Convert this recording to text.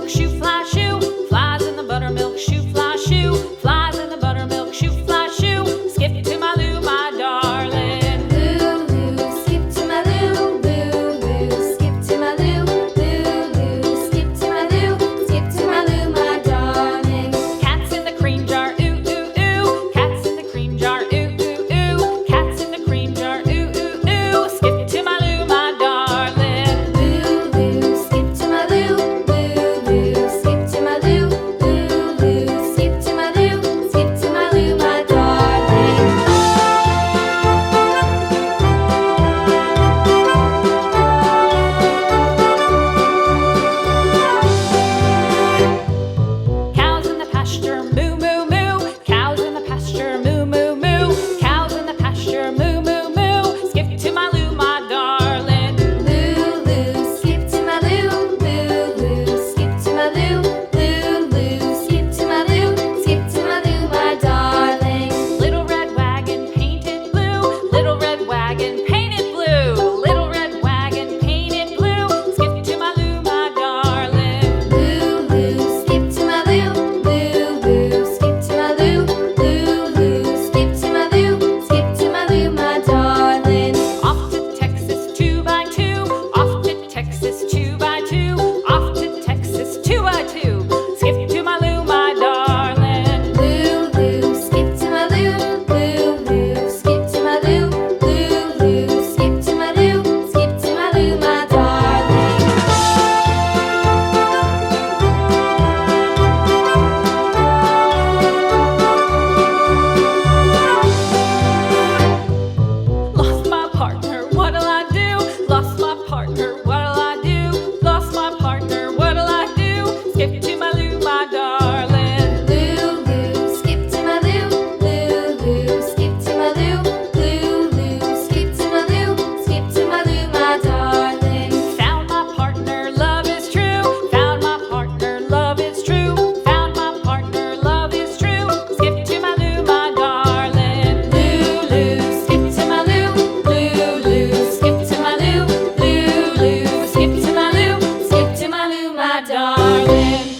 buttermilk shoe, fly shoe. Flies in the buttermilk shoe, fly shoe. Flies in the buttermilk shoe, fly shoe. Skip to my Lou, my darling. Lou, skip to my Lou, Lou, skip to my Lou, Lou, skip to my Lou, skip to my Lou, my darling. Cats in the cream jar, ooh, ooh, ooh. Cats in the cream jar, ooh, ooh, ooh. Cats in the cream jar, ooh, ooh, ooh. Skip to my Lou, my darling. Lou, skip to my Lou, Lou, skip to my Lou, Lou, skip to my Lou, skip to my Lou, my darling. Cows in the pasture, moo, moo, moo. Cows in the pasture, moo, moo, moo. Cows in the pasture, moo, moo, moo. Skip to my Lou, my darling. Lou, skip to my Lou, Lou, skip to my Lou, Lou, skip to my Lou, skip to my Lou, my darling. Little red wagon painted blue. Little red wagon painted blue. Little red wagon painted blue. Skip to my Lou, my darling. Lou, skip to my Lou, Lou, skip to my Lou, Lou, skip to my Lou, skip to my Lou, my darling. Off to Texas 2x2. Off to Texas 2x2. Off to Texas 2x2. Skip to my Lou, my darling. Lou, skip to my Lou, Lou, skip to my Lou, Lou, skip to my Lou, skip to my Lou, my darling. Lost my partner, what'll I do? Lost my partner, what'll I do? Lost my partner, what'll I do? Skip to my Lou, my darling. Lou, skip to my Lou, Lou, skip to my Lou, Lou, skip to my Lou, skip to my Lou, my darling. Found my partner, love is true. Found my partner, love is true. Found my partner, love is true. Skip to my Lou, my darling. Lou, skip to my Lou, Lou, skip to my Lou, Lou, skip to my Lou, skip to my Lou, my darling.